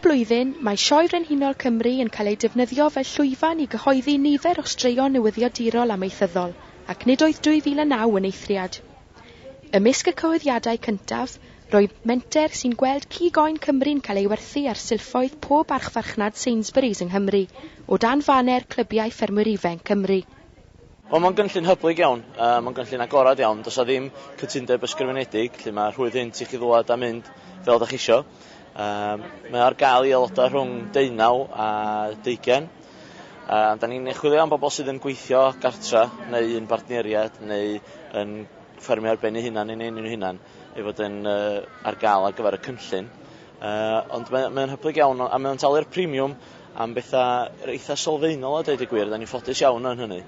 blwyddyn, mae Sioe Frenhinol Cymru yn cael ei defnyddio fel llwyfan i gyhoeddi nifer o straeon newyddiadurol amaethyddol, ac nid oedd 2009 yn eithriad. Ymysg y cyhoeddiadau cyntaf, roedd menter sy'n gweld Cig Oen Cymru'n cael ei werthu ar silffoedd pob archfarchnad Sainsbury's yng Nghymru, o dan faner clybiau ffermwyr ifanc Cymru. Mae'n gynllun hyblyg iawn, mae'n gynllun agorad iawn, does o ddim cytundeb ysgrifenedig, lle mae rhwydd hyn i chi ddwad a mynd fel ydych chi isio. Mae ar gael i aelodau rhwng 19 a 20. Da ni'n chwilio am bobl sydd yn gweithio gartra, neu yn bartneriad, neu yn ffermio ar ben eu hunan, neu un hunan, ei fod yn ar gael ar gyfer y cynllun. Ond mae'n hyblyg iawn, a mae'n talu'r premium am bethau eitha sylfaenol a dweud y gwir, da ni'n ffodus iawn yn hynny.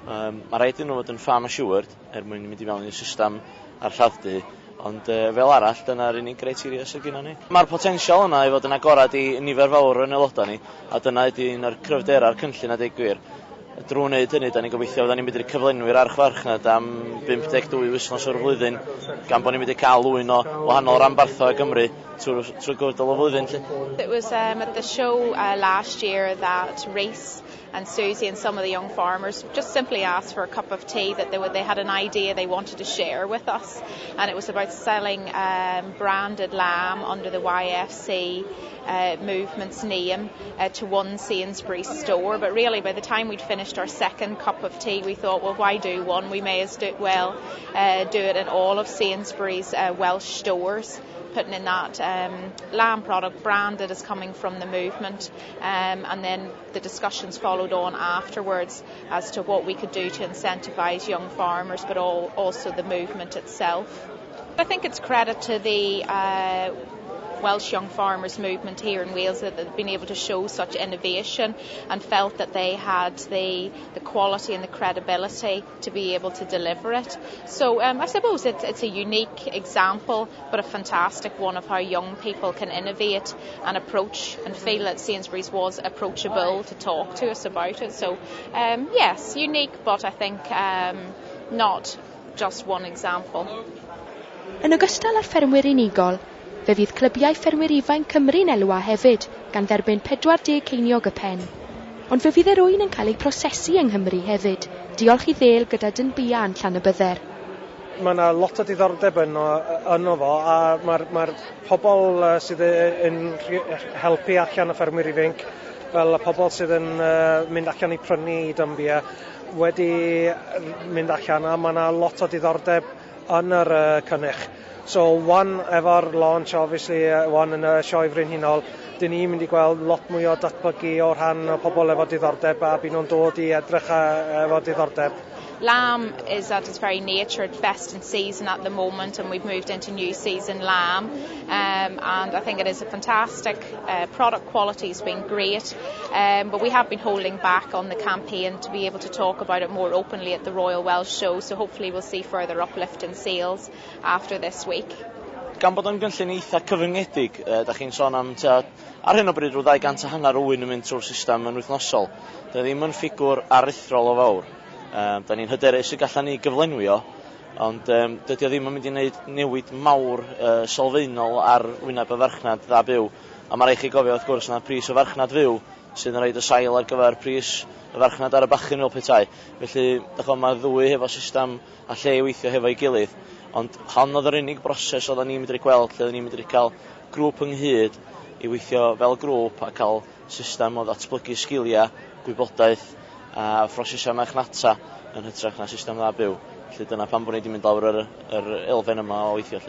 Mae rhaid i nhw fod yn farm assured, mwyn mynd i mewn i'r system ar lladd-dy, ond fel arall, dyna'r unig criteria sydd gennym ni. Mae'r potensial yna i fod yn agorad i nifer fawr yn aelodau ni, a dyna ydy un o'r cryfderau'r cynllun a dweud gwir. Drwy wneud hynny, da ni'n gobeithio fod ni'n mynd i'r cyflenwyr archfarchnad am 52 wythnos o'r flwyddyn, gan bod ni'n mynd i cael lwyn o wahanol ranbarthau Gymru trwy gydol o flwyddyn. It was at the show last year that Reese and Susie and some of the young farmers just simply asked for a cup of tea that they had an idea they wanted to share with us, and it was about selling branded lamb under the YFC movement's name to one Sainsbury store. But really, by the time we'd finished our second cup of tea, we thought, well, why do one? We may as well do it in all of Sainsbury's Welsh stores, putting in that lamb product branded as coming from the movement, and then the discussions followed on afterwards as to what we could do to incentivise young farmers, but also the movement itself. I think it's credit to the Welsh Young Farmers movement here in Wales that they've been able to show such innovation and felt that they had the quality and the credibility to be able to deliver it. So I suppose it's a unique example, but a fantastic one of how young people can innovate and approach and feel that Sainsbury's was approachable to talk to us about it. So yes, unique, but I think not just one example. Yn ogystal â'r ffermwyr unigol, fe fydd clybiau ffermwyr ifanc Cymru'n elwa hefyd gan dderbyn 40 ceiniog y pen. Ond fe fydd yr ŵyn yn cael ei prosesu yng Nghymru hefyd, diolch i ddel gyda dyn bian llan y bydder. Mae yna lot o diddordeb yno fo, a mae'r pobl sydd yn helpu allan y ffermwyr ifanc, fel y pobl sydd yn mynd allan i prynu i dymbia, wedi mynd allan, a mae yna lot o diddordeb yn yr cynnyrch. So, one efo'r launch, obviously, one yn y Sioe Frenhinol, dyn ni'n mynd i gweld lot mwy o datblygu o rhan o pobl efo diddordeb, a byd nhw'n dod i edrych efo diddordeb. Lamb is at its very nature at best in season at the moment, and we've moved into new season lamb, and I think it is a fantastic product quality has been great, but we have been holding back on the campaign to be able to talk about it more openly at the Royal Welsh Show, so hopefully we'll see further uplift in sales after this week. Gan bod yn gynllun eitha cyfyngedig, da chi'n sôn am ar hyn o bryd rhyw 250 o wyn yn mynd trwy'r system yn wythnosol. Da ddim yn ffigwr aruthrol o fawr. Da ni'n hyderus y gallan ni gyflenwi o, ond dydy o ddim yn mynd i wneud newid mawr sylfaenol ar wyneb y farchnad dda byw. A mae rhaid chi gofio wrth gwrs na pris y farchnad fyw sydd yn rhaid y sail ar gyfer pris y farchnad ar y bachyn fel petai. Felly, mae'r ddwy hefo system a lle i weithio hefo'i gilydd. Ond hon oedd yr unig broses oedden ni'n medru gweld lle oedden ni'n medru cael grŵp ynghyd i weithio fel grŵp a cael system o ddatblygu sgiliau, gwybodaeth a phrosesau marchnata yn hytrach na system dda byw. Felly dyna pan bod ni wedi mynd lawr yr elfen yma o weithio.